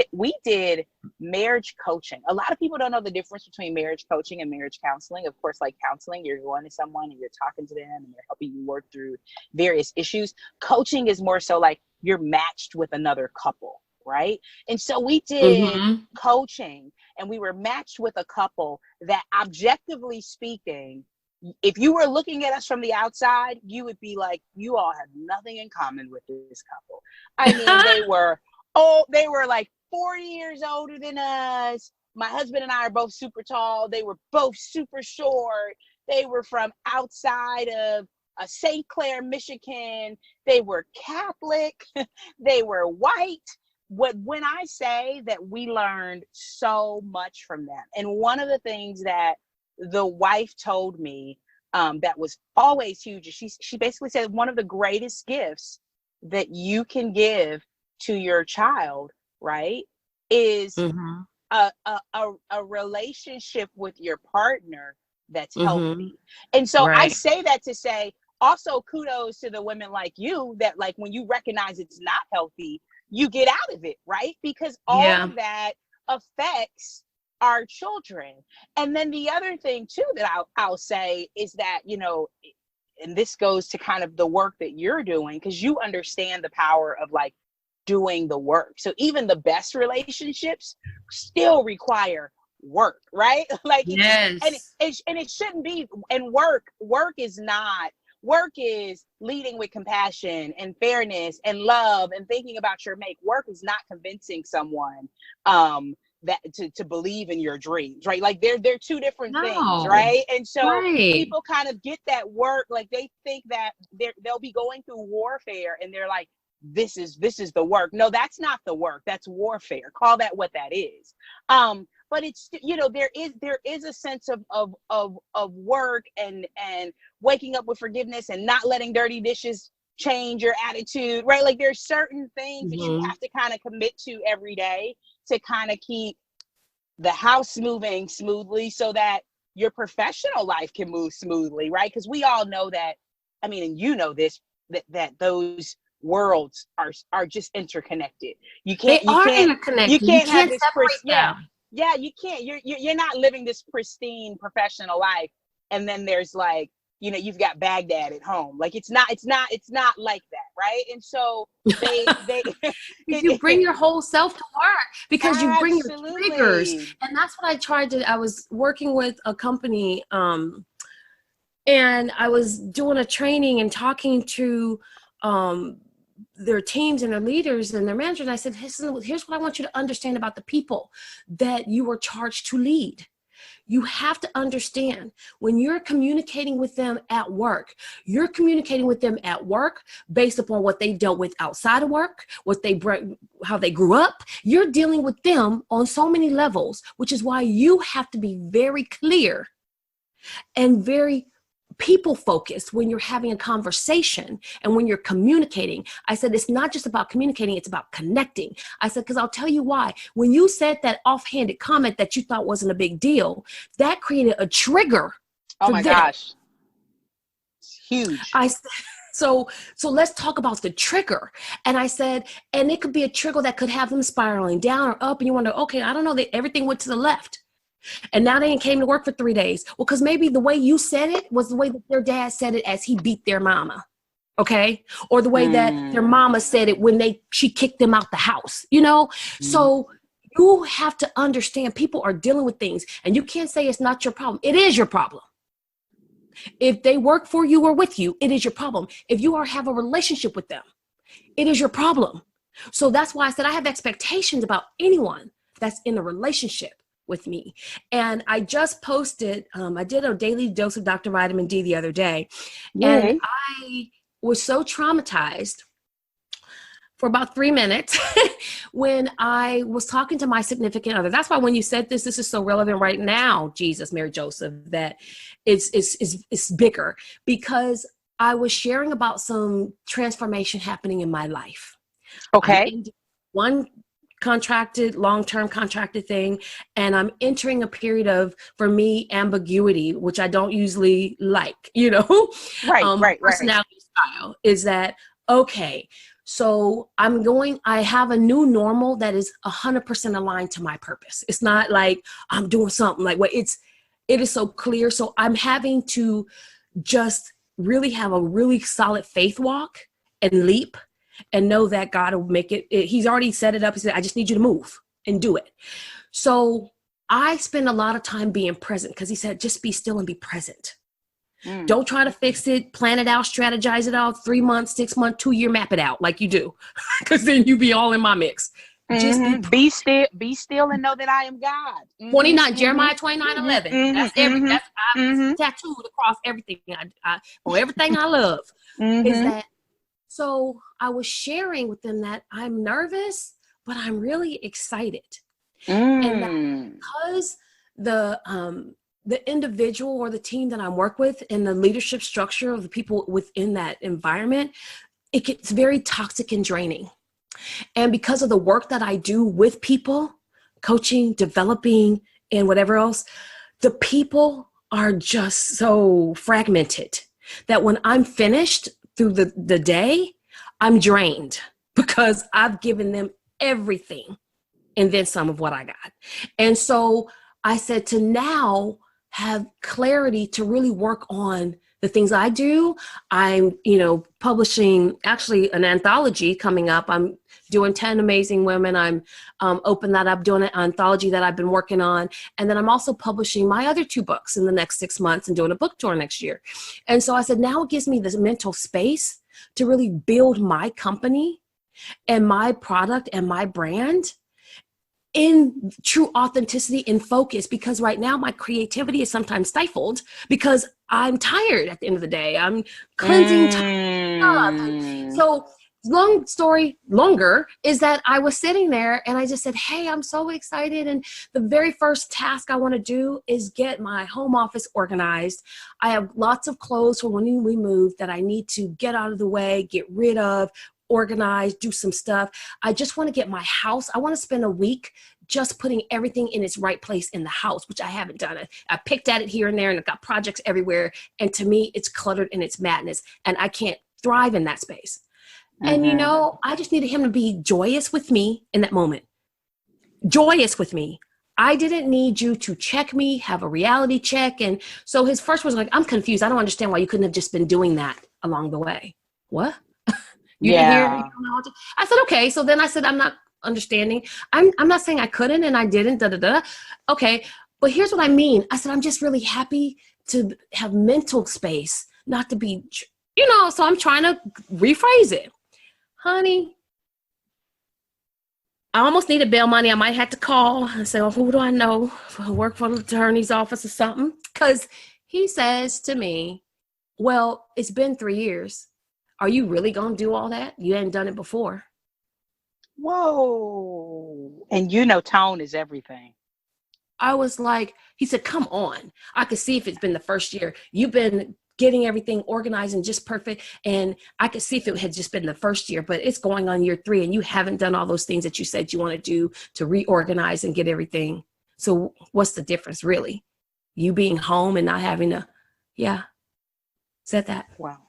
did marriage coaching. A lot of people don't know the difference between marriage coaching and marriage counseling. Of course, like counseling, you're going to someone and you're talking to them and they're helping you work through various issues. Coaching is more so like you're matched with another couple. Right. And so we did coaching, and we were matched with a couple that, objectively speaking, if you were looking at us from the outside, you would be like, you all have nothing in common with this couple. I mean, they were like 40 years older than us. My husband and I are both super tall. They were both super short. They were from outside of St. Clair, Michigan. They were Catholic. They were white. When I say that we learned so much from them, and one of the things that the wife told me that was always huge, she basically said one of the greatest gifts that you can give to your child, right, is a relationship with your partner that's healthy. And so I say that to say, also kudos to the women like you that, like, when you recognize it's not healthy, you get out of it, right? Because all of that affects our children. And then the other thing too that I'll say is that, you know, and this goes to kind of the work that you're doing, because you understand the power of like doing the work. So even the best relationships still require work, right? Like, Yes. and it shouldn't be. And work is not. Work is leading with compassion and fairness and love and thinking about your mate. Work is not convincing someone that to believe in your dreams, right? Like they're two different things, right? And so people kind of get that work, like they think that they'll be going through warfare and they're like, this is the work. No, that's not the work. That's warfare. Call that what that is. But it's, you know, there is a sense of work and waking up with forgiveness and not letting dirty dishes change your attitude, right? Like there's certain things that you have to kind of commit to every day to kind of keep the house moving smoothly so that your professional life can move smoothly, right? Because we all know that, I mean, and you know this, that those worlds are just interconnected. You can't interconnected. You can't have this separate them. Yeah, you can't. You're not living this pristine professional life, and then there's like, you know, you've got Baghdad at home. Like it's not like that, right? And so they you bring your whole self to work because you bring your absolutely. triggers, and that's what I was working with a company, and I was doing a training and talking to their teams and their leaders and their managers. And I said, here's what I want you to understand about the people that you are charged to lead. You have to understand when you're communicating with them at work, you're communicating with them at work based upon what they dealt with outside of work, how they grew up. You're dealing with them on so many levels, which is why you have to be very clear and very people focused when you're having a conversation and when you're communicating. I said, it's not just about communicating, it's about connecting. I said, because I'll tell you why. When you said that offhanded comment that you thought wasn't a big deal, that created a trigger. Oh my gosh. It's huge. I said, so let's talk about the trigger. And I said, and it could be a trigger that could have them spiraling down or up. And you wonder, okay, I don't know, everything went to the left. And now they came to work for 3 days. Well, because maybe the way you said it was the way that their dad said it as he beat their mama. Okay. Or the way that their mama said it when she kicked them out the house, you know? So you have to understand people are dealing with things and you can't say it's not your problem. It is your problem. If they work for you or with you, it is your problem. If you have a relationship with them, it is your problem. So that's why I said I have expectations about anyone that's in a relationship with me. And I just posted, I did a daily dose of Dr. Vitamin D the other day. And I was so traumatized for about 3 minutes when I was talking to my significant other. That's why when you said this is so relevant right now, Jesus, Mary, Joseph, that it's bigger, because I was sharing about some transformation happening in my life. Okay. One long-term contracted thing, and I'm entering a period of, for me, ambiguity, which I don't usually like, you know. Right. Personality style is that, okay, so I have a new normal that is 100% aligned to my purpose. It's not like I'm doing something like it is so clear. So I'm having to just really have a really solid faith walk and leap and know that God will make it. He's already set it up. He said, I just need you to move and do it. So I spend a lot of time being present because he said, just be still and be present. Don't try to fix it, plan it out, strategize it out, 3 months, 6 months, 2 year, map it out like you do. Because then you be all in my mix. Just be still and know that I am God. 29, Jeremiah 29:11. That's tattooed across everything. Everything I love is that. So I was sharing with them that I'm nervous, but I'm really excited. And that because the individual or the team that I work with and the leadership structure of the people within that environment, it gets very toxic and draining. And because of the work that I do with people, coaching, developing, and whatever else, the people are just so fragmented that when I'm finished through the day, I'm drained because I've given them everything and then some of what I got. And so I said to now have clarity to really work on the things I do. I'm, publishing actually an anthology coming up. I'm doing 10 Amazing Women. I'm open that up, doing an anthology that I've been working on. And then I'm also publishing my other 2 books in the next 6 months and doing a book tour next year. And so I said, now it gives me this mental space to really build my company and my product and my brand in true authenticity and focus, because right now my creativity is sometimes stifled because I'm tired at the end of the day. I'm cleansing time. So long story longer is that I was sitting there and I just said, hey, I'm so excited. And the very first task I want to do is get my home office organized. I have lots of clothes from when we moved that I need to get out of the way, get rid of, organize, do some stuff. I just want to get my house. I want to spend a week just putting everything in its right place in the house, which I haven't done. I picked at it here and there and I've got projects everywhere. And to me, it's cluttered and it's madness. And I can't thrive in that space. And, I just needed him to be joyous with me in that moment. Joyous with me. I didn't need you to check me, have a reality check. And so his first was like, I'm confused. I don't understand why you couldn't have just been doing that along the way. What? You didn't hear? You don't know. I said, okay. So then I said, I'm not understanding. I'm not saying I couldn't and I didn't. Okay. But here's what I mean. I said, I'm just really happy to have mental space, not to be, so I'm trying to rephrase it. Honey, I almost needed bail money. I might have to call and say, well, who do I know? Work for the attorney's office or something. Because he says to me, well, it's been 3 years. Are you really going to do all that? You hadn't done it before. Whoa. And tone is everything. I was like, he said, come on. I could see if it's been the first year. You've been getting everything organized and just perfect. And I could see if it had just been the first year, but it's going on year 3 and you haven't done all those things that you said you want to do to reorganize and get everything. So what's the difference really? You being home and not having to, said that. Wow.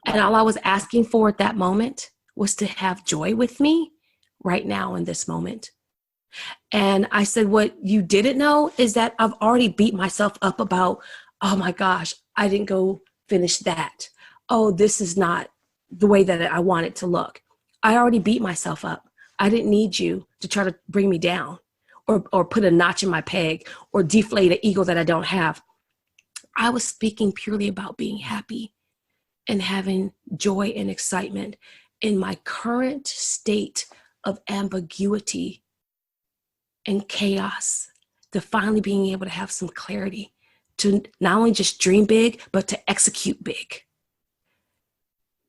And all I was asking for at that moment was to have joy with me right now in this moment. And I said, what you didn't know is that I've already beat myself up about, oh my gosh, I didn't go finish that. Oh, this is not the way that I want it to look. I already beat myself up. I didn't need you to try to bring me down or put a notch in my peg or deflate an ego that I don't have. I was speaking purely about being happy and having joy and excitement in my current state of ambiguity and chaos, to finally being able to have some clarity, to not only just dream big, but to execute big.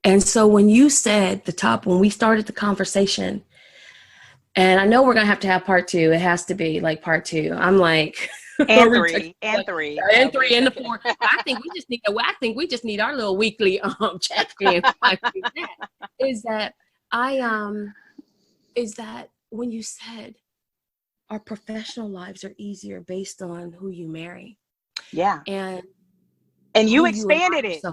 And so when you said when we started the conversation, and I know we're going to have part 2, it has to be like part 2. I'm like, and 3 and 3 and 3 and the 4. I think we just need our little weekly check-in. Is that when you said our professional lives are easier based on who you marry. Yeah. And you expanded it.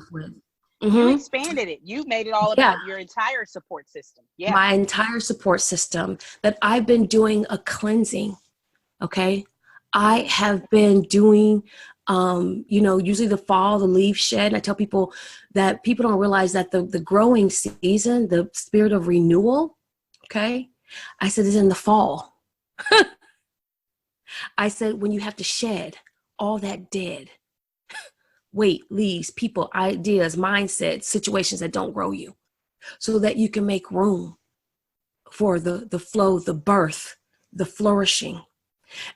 You expanded it. You made it all about your entire support system. Yeah. My entire support system, that I've been doing a cleansing. Okay. I have been doing, usually the fall, the leaves shed. And I tell people that people don't realize that the growing season, the spirit of renewal, okay, I said, is in the fall. I said, when you have to shed all that dead weight, leaves, people, ideas, mindsets, situations that don't grow you, so that you can make room for the flow, the birth, the flourishing.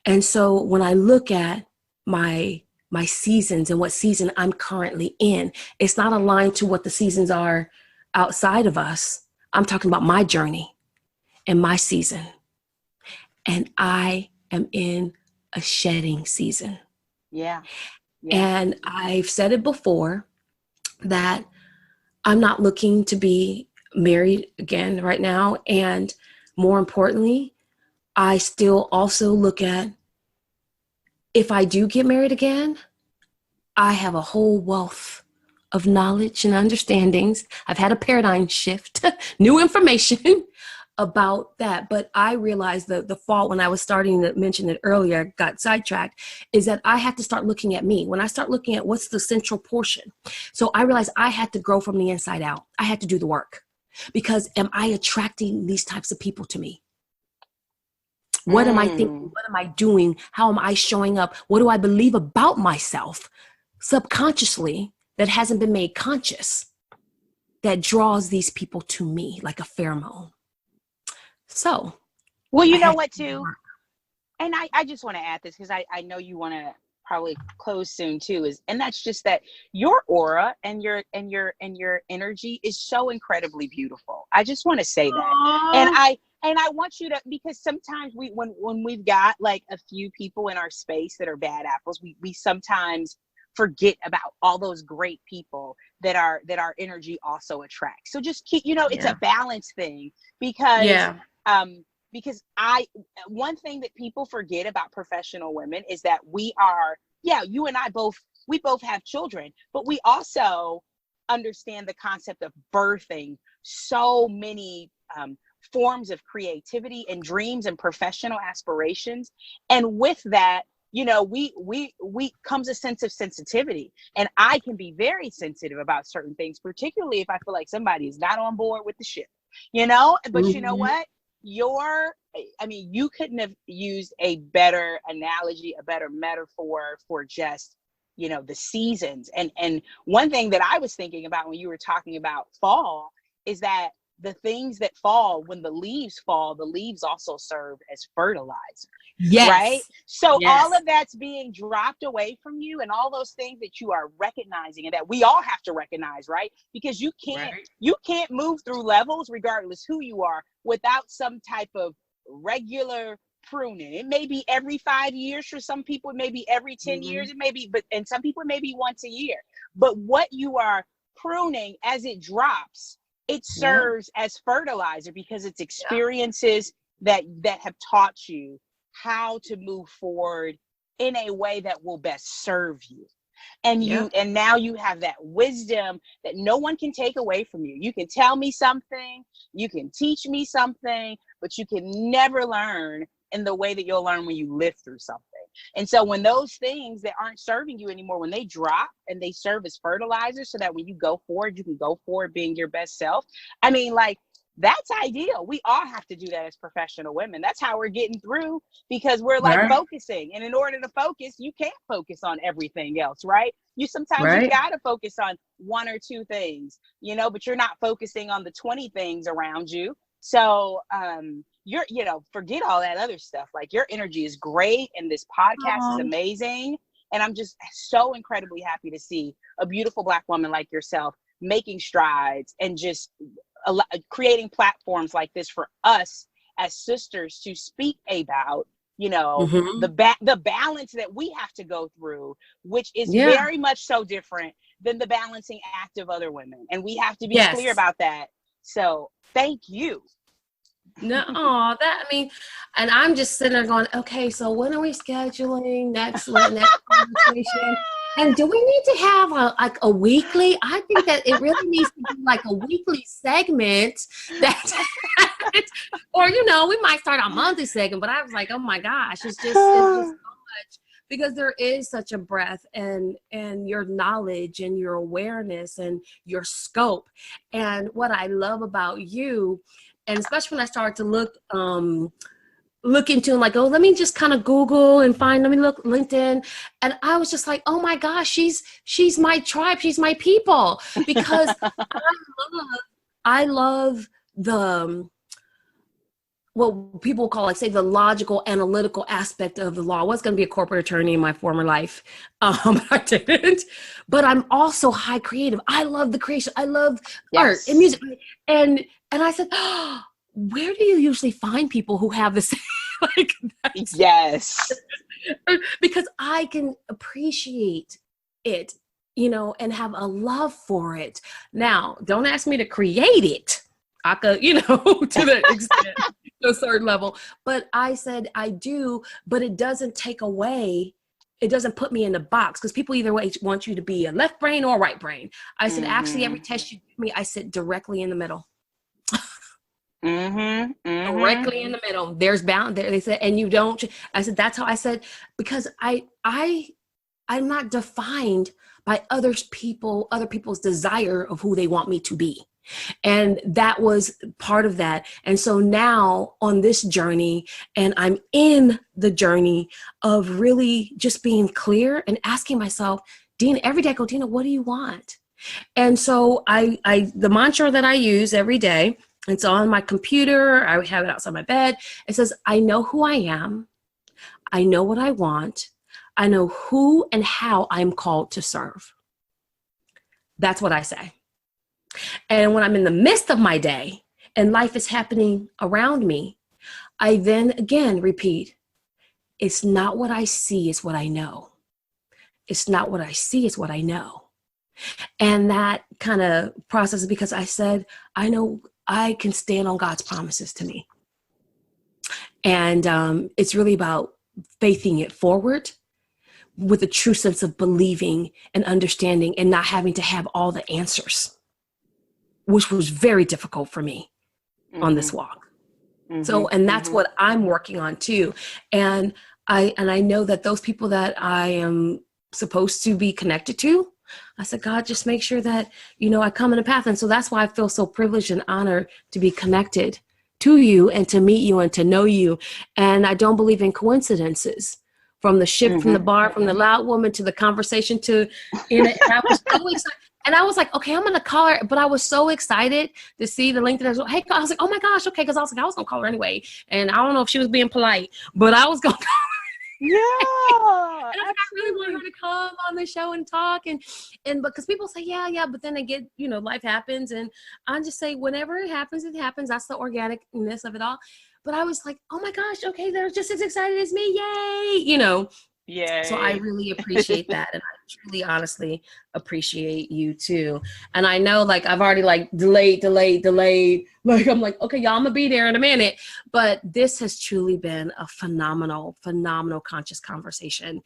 And so when I look at my seasons and what season I'm currently in, it's not aligned to what the seasons are outside of us. I'm talking about my journey and my season. And I am in a shedding season. Yeah. And I've said it before that I'm not looking to be married again right now. And more importantly, I still also look at, if I do get married again, I have a whole wealth of knowledge and understandings. I've had a paradigm shift, new information about that. But I realized the fault when I was starting to mention it earlier, got sidetracked, is that I had to start looking at me. When I start looking at what's the central portion. So I realized I had to grow from the inside out. I had to do the work, because am I attracting these types of people to me? What am I thinking? What am I doing? How am I showing up? What do I believe about myself subconsciously that hasn't been made conscious, that draws these people to me like a pheromone? So, well, you know what, too? And I just want to add this, because I know you want to probably close soon too, and that's just that your aura and your energy is so incredibly beautiful. I just want to say that. And I want you to, because sometimes when we've got like a few people in our space that are bad apples, we sometimes forget about all those great people that our energy also attracts. So just keep, it's a balance thing, because because one thing that people forget about professional women is that we are, you and I both have children, but we also understand the concept of birthing so many forms of creativity and dreams and professional aspirations. And with that, we comes a sense of sensitivity, and I can be very sensitive about certain things, particularly if I feel like somebody is not on board with the ship, but you know what? You couldn't have used a better analogy, a better metaphor for just, the seasons. And one thing that I was thinking about when you were talking about fall is that the things that fall, when the leaves fall, the leaves also serve as fertilizer. Yes. Right? So all of that's being dropped away from you, and all those things that you are recognizing, and that we all have to recognize, right? Because you can't move through levels, regardless who you are, without some type of regular pruning. It may be every 5 years for some people, it may be every 10 years, it may be, and some people it may be once a year. But what you are pruning as it drops, it serves as fertilizer, because it's experiences that have taught you how to move forward in a way that will best serve you. And and now you have that wisdom that no one can take away from you. You can tell me something, you can teach me something, but you can never learn in the way that you'll learn when you live through something. And so when those things that aren't serving you anymore, when they drop and they serve as fertilizer, so that when you go forward, you can go forward being your best self. That's ideal. We all have to do that as professional women. That's how we're getting through, because we're focusing. And in order to focus, you can't focus on everything else, right? You sometimes you got to focus on one or two things, but you're not focusing on the 20 things around you. So, forget all that other stuff. Like, your energy is great, and this podcast is amazing. And I'm just so incredibly happy to see a beautiful Black woman like yourself making strides, and just creating platforms like this for us as sisters to speak about, the balance that we have to go through, which is very much so different than the balancing act of other women. And we have to be clear about that. So thank you. And I'm just sitting there going, okay, so when are we scheduling next conversation? And do we need to have a weekly? I think that it really needs to be like a weekly segment or, we might start a monthly segment, but I was like, oh my gosh, it's just so much, because there is such a breadth and your knowledge and your awareness and your scope. And what I love about you, and especially when I started to look into like, oh, let me just kind of Google and let me look LinkedIn. And I was just like, oh my gosh, she's my tribe. She's my people, because I love the, what people call, like, say, the logical, analytical aspect of the law. I was going to be a corporate attorney in my former life. I didn't, but I'm also high creative. I love the creation. I love art and music. And I said, oh, where do you usually find people who have this? Like, yes, because I can appreciate it, and have a love for it. Now, don't ask me to create it. I could, to the extent, to a certain level. But I said I do, but it doesn't take away. It doesn't put me in the box, because people either way want you to be a left brain or a right brain. I said, actually, every test you give me, I sit directly in the middle. Mm-hmm. Mm-hmm. Directly in the middle. There's bound there. They said, and you don't. I said, that's how I said, because I'm not defined by other people's desire of who they want me to be. And that was part of that. And so now on this journey, and I'm in the journey of really just being clear and asking myself, Dina, every day I go, Dina, what do you want? And so the mantra that I use every day, it's on my computer, I have it outside my bed. It says, I know who I am. I know what I want. I know who and how I'm called to serve. That's what I say. And when I'm in the midst of my day and life is happening around me, I then again repeat, it's not what I see, it's what I know. It's not what I see, it's what I know. And that kind of process is because I said, I know I can stand on God's promises to me. And it's really about faithing it forward with a true sense of believing and understanding and not having to have all the answers, which was very difficult for me on this walk. So, and that's what I'm working on too. And I know that those people that I am supposed to be connected to, I said, God, just make sure that, I come in a path. And so that's why I feel so privileged and honored to be connected to you and to meet you and to know you. And I don't believe in coincidences. From the shift from the bar, from the loud woman to the conversation to, and I was so excited. And I was like, okay, I'm going to call her. But I was so excited to see the link that I was like, hey, I was like, oh my gosh, okay. Because I was going to call her anyway. And I don't know if she was being polite, but I was going to. Yeah. And I really want her to come on the show and talk. And because people say, yeah. But then they get, life happens. And I just say, whenever it happens, it happens. That's the organicness of it all. But I was like, oh my gosh, okay, they're just as excited as me. Yay. Yay. So I really appreciate that. And I truly, honestly appreciate you too. And I know I've already delayed. I'm like, okay, y'all, I'm gonna be there in a minute. But this has truly been a phenomenal conscious conversation.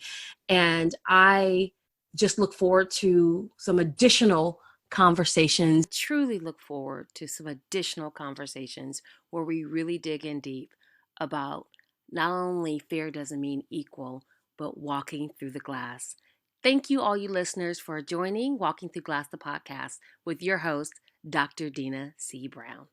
And I just look forward to some additional conversations. Truly look forward to some additional conversations where we really dig in deep about not only fair doesn't mean equal, but walking through the glass. Thank you, all you listeners, for joining Walking Through Glass, the podcast, with your host, Dr. Dina C. Brown.